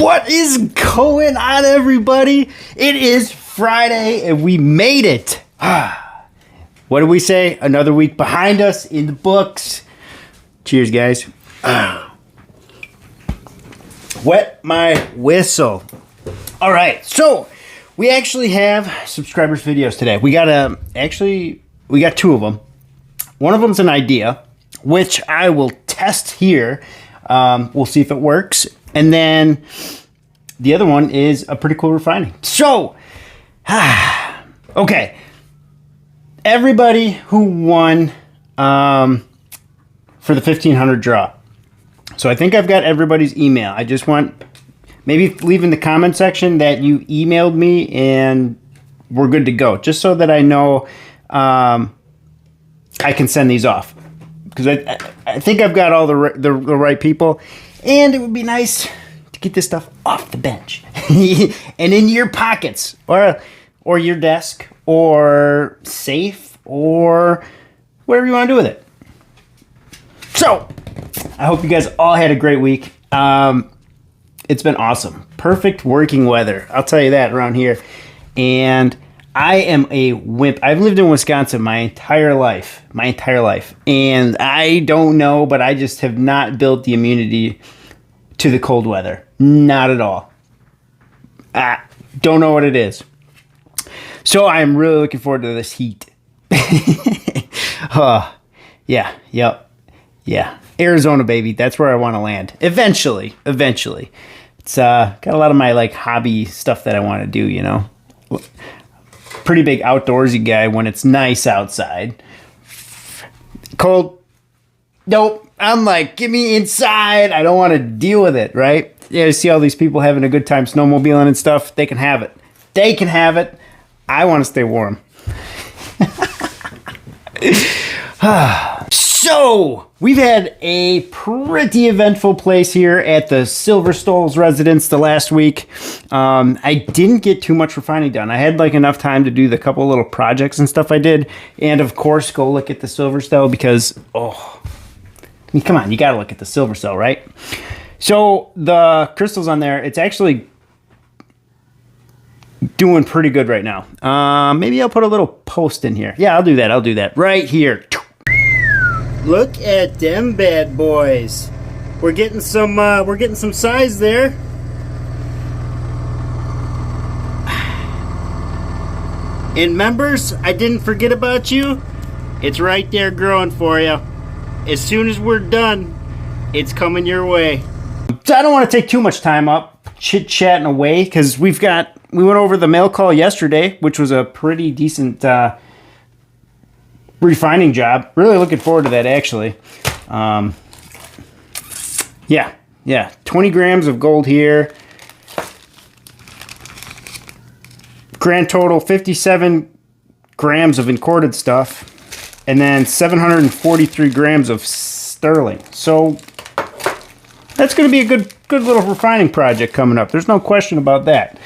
What is going on, everybody? It is Friday and we made it. What do we say? Another week behind us in the books. Cheers, guys. Wet my whistle. All right, so we actually have subscribers videos today. We got two of them. One of them's an idea, which I will test here. We'll see if it works. And then the other one is a pretty cool refining. So, okay. Everybody who won for the 1500 draw. So I think I've got everybody's email. I just want maybe leave in the comment section that you emailed me and we're good to go. Just so that I know I can send these off. Because I think I've got all the right people. And it would be nice to get this stuff off the bench and in your pockets or your desk or safe or whatever you want to do with it. So, I hope you guys all had a great week. It's been awesome. Perfect working weather. I'll tell you that around here. And I am a wimp. I've lived in Wisconsin my entire life. And I don't know, but I just have not built the immunity to the cold weather. Not at all. Don't know what it is. So I am really looking forward to this heat. Yeah. Arizona, baby. That's where I want to land. Eventually. It's got a lot of my hobby stuff that I want to do, you know. Pretty big outdoorsy guy when it's nice outside. Cold, nope. I'm like, get me inside. I don't want to deal with it, right? Yeah, you see all these people having a good time snowmobiling and stuff. They can have it. I want to stay warm. So, we've had a pretty eventful place here at the Silver Stoles residence the last week. I didn't get too much refining done. I had enough time to do the couple little projects and stuff I did. And of course, go look at the Silver Stole because, come on, you gotta look at the Silver Stole, right? So, the crystals on there, it's actually doing pretty good right now. Maybe I'll put a little post in here. Yeah, I'll do that right here. Look at them bad boys. We're getting some size there. And members, I didn't forget about you. It's right there growing for you. As soon as we're done, it's coming your way. So I don't want to take too much time up chit-chatting away because we went over the mail call yesterday, which was a pretty decent refining job. Really looking forward to that, actually. Yeah. 20 grams of gold here. Grand total 57 grams of encorded stuff. And then 743 grams of sterling. So that's going to be a good little refining project coming up. There's no question about that.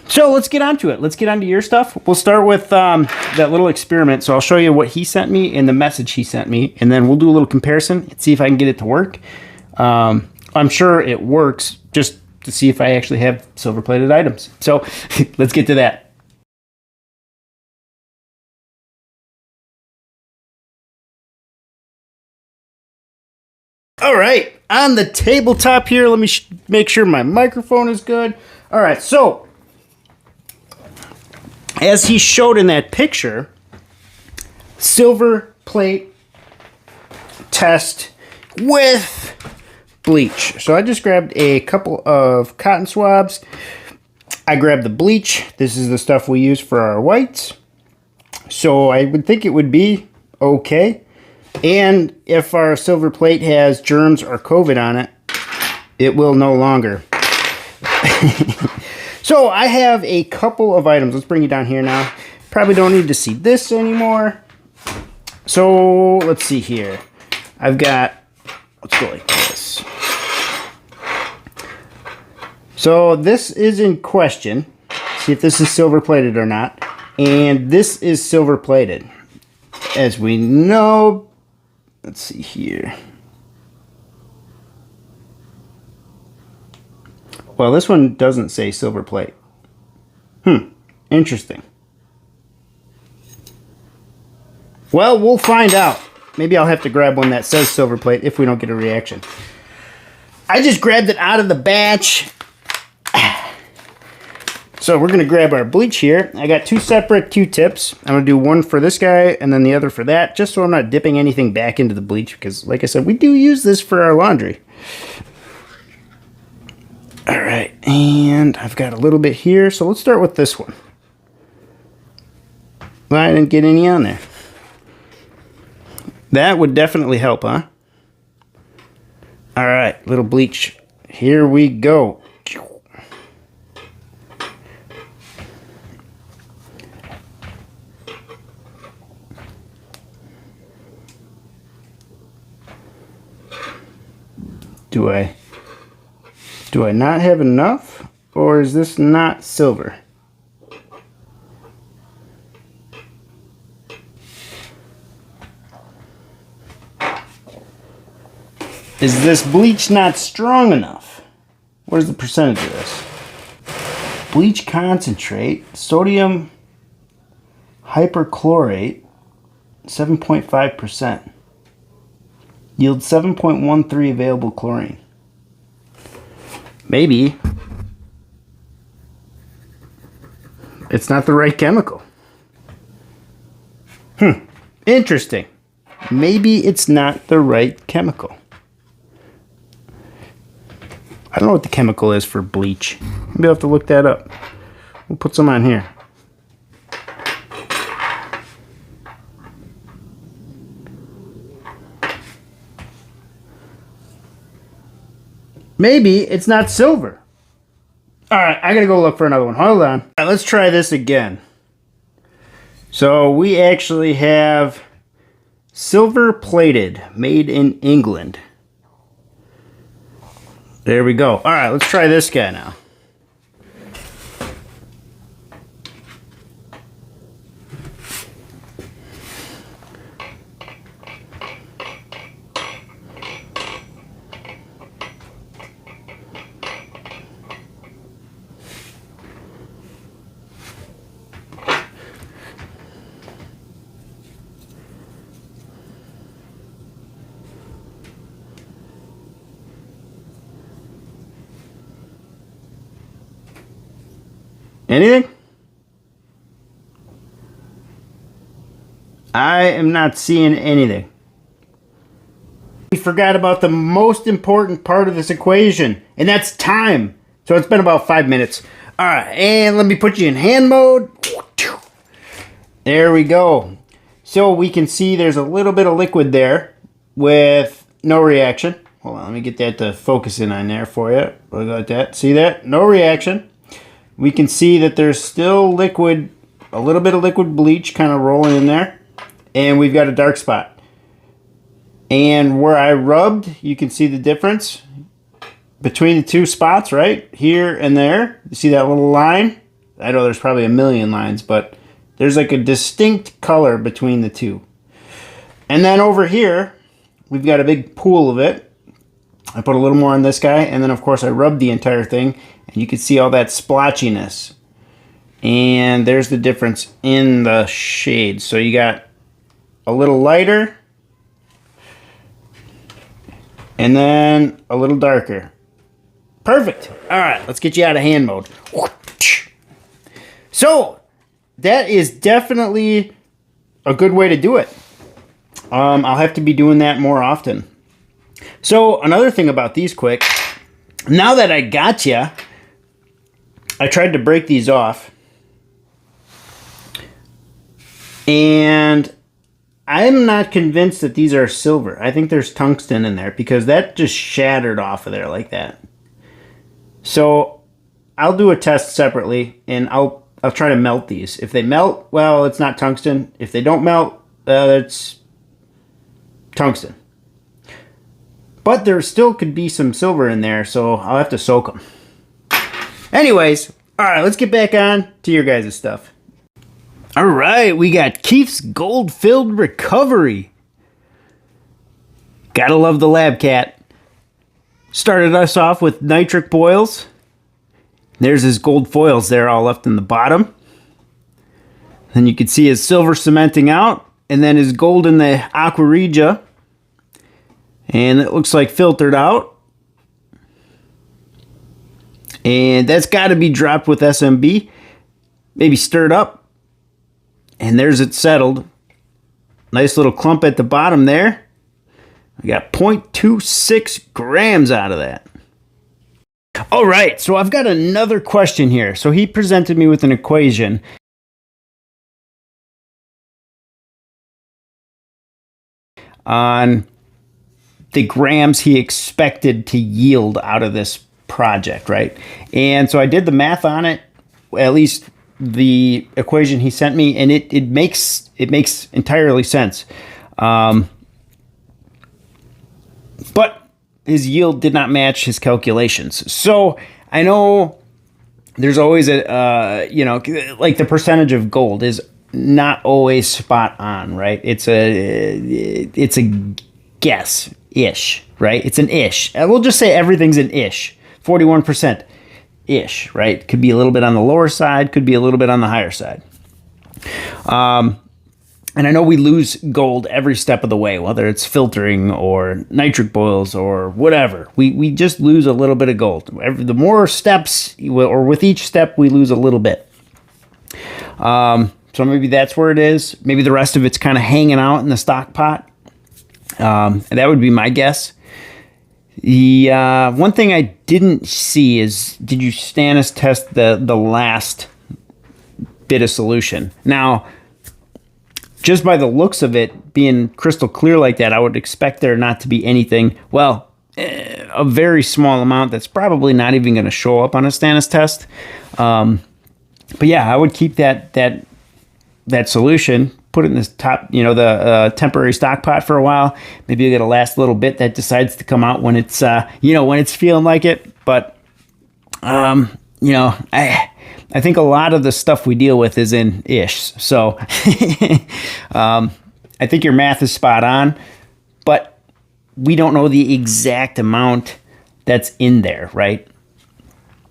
So let's get on to it. Let's get on to your stuff. We'll start with that little experiment. So I'll show you what he sent me and the message he sent me. And then we'll do a little comparison and see if I can get it to work. I'm sure it works, just to see if I actually have silver-plated items. So let's get to that. All right, on the tabletop here, let me make sure my microphone is good. All right, so as he showed in that picture, silver plate test with bleach. So I just grabbed a couple of cotton swabs. I grabbed the bleach. This is the stuff we use for our whites. So I would think it would be okay. And if our silver plate has germs or COVID on it, it will no longer. So I have a couple of items. Let's bring it down here now. Probably don't need to see this anymore. So let's see here. I've got, let's go like this. So this is in question. See if this is silver plated or not. And this is silver plated. As we know, let's see here. Well, this one doesn't say silver plate. Interesting. Well, we'll find out. Maybe I'll have to grab one that says silver plate if we don't get a reaction. I just grabbed it out of the batch. So we're going to grab our bleach here. I got 2 separate Q-tips. I'm going to do one for this guy and then the other for that, just so I'm not dipping anything back into the bleach, because like I said, we do use this for our laundry. All right, and I've got a little bit here, so let's start with this one. Well, I didn't get any on there. That would definitely help, huh? All right, little bleach. Here we go. Do I not have enough, or is this not silver? Is this bleach not strong enough? What is the percentage of this? Bleach concentrate, sodium hyperchlorate, 7.5%. Yields 7.13 available chlorine. Maybe it's not the right chemical. Interesting. Maybe it's not the right chemical. I don't know what the chemical is for bleach. Maybe I'll have to look that up. We'll put some on here. Maybe it's not silver. All right, I gotta go look for another one. Hold on. All right, let's try this again. So we actually have silver plated, made in England. There we go. All right, let's try this guy now. Anything? I am not seeing anything. We forgot about the most important part of this equation, and that's time. So it's been about 5 minutes. All right, and let me put you in hand mode. There we go. So we can see there's a little bit of liquid there with no reaction. Hold on, let me get that to focus in on there for you. Look at that. See that? No reaction. We can see that there's still liquid, a little bit of liquid bleach kind of rolling in there. And we've got a dark spot. And where I rubbed, you can see the difference between the 2 spots, right? Here and there. You see that little line? I know there's probably a million lines, but there's like a distinct color between the 2. And then over here, we've got a big pool of it. I put a little more on this guy, and then of course I rubbed the entire thing, and you can see all that splotchiness. And there's the difference in the shades. So you got a little lighter, and then a little darker. Perfect. All right, let's get you out of hand mode. So that is definitely a good way to do it. I'll have to be doing that more often. So another thing about these quick, now that I got you, I tried to break these off, and I'm not convinced that these are silver. I think there's tungsten in there because that just shattered off of there like that. So I'll do a test separately, and I'll try to melt these. If they melt, well, it's not tungsten. If they don't melt, it's tungsten. But there still could be some silver in there, so I'll have to soak them. Anyways, all right, let's get back on to your guys' stuff. All right, we got Keith's Gold-Filled Recovery. Gotta love the lab cat. Started us off with nitric boils. There's his gold foils there all left in the bottom. Then you can see his silver cementing out, and then his gold in the aqua regia. And it looks like filtered out. And that's got to be dropped with SMB. Maybe stirred up. And there's it settled. Nice little clump at the bottom there. We got 0.26 grams out of that. All right, so I've got another question here. So he presented me with an equation. On the grams he expected to yield out of this project, right? And so I did the math on it, at least the equation he sent me, and it makes entirely sense. But his yield did not match his calculations. So I know there's always a like the percentage of gold is not always spot on, right? It's a guess ish, right? It's an ish. We'll just say everything's an ish. 41% ish, right? Could be a little bit on the lower side, could be a little bit on the higher side. And I know we lose gold every step of the way, whether it's filtering or nitric boils or whatever. We just lose a little bit of gold. The more steps, or with each step, we lose a little bit. So maybe that's where it is. Maybe the rest of it's kind of hanging out in the stock pot. And that would be my guess. The one thing I didn't see is, did you Stannis test the last bit of solution? Now, just by the looks of it being crystal clear like that, I would expect there not to be anything, well, a very small amount that's probably not even going to show up on a Stannis test. But yeah, I would keep that solution, put it in this top, the temporary stock pot for a while. Maybe you'll get a last little bit that decides to come out when it's, when it's feeling like it. But, I think a lot of the stuff we deal with is in ish. So I think your math is spot on, but we don't know the exact amount that's in there, right?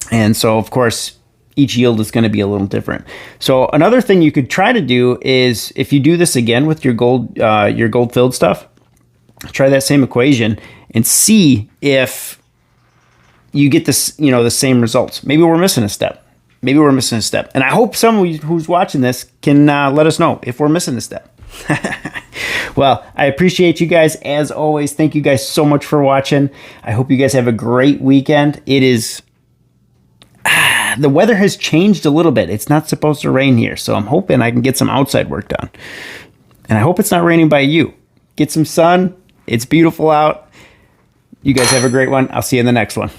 And so, of course, each yield is going to be a little different. So another thing you could try to do is, if you do this again with your gold filled stuff, try that same equation and see if you get this, the same results. Maybe we're missing a step. And I hope someone who's watching this can let us know if we're missing a step. Well, I appreciate you guys as always. Thank you guys so much for watching. I hope you guys have a great weekend. It is, the weather has changed a little bit. It's not supposed to rain here, so I'm hoping I can get some outside work done. And I hope it's not raining by you. Get some sun. It's beautiful out. You guys have a great one. I'll see you in the next one.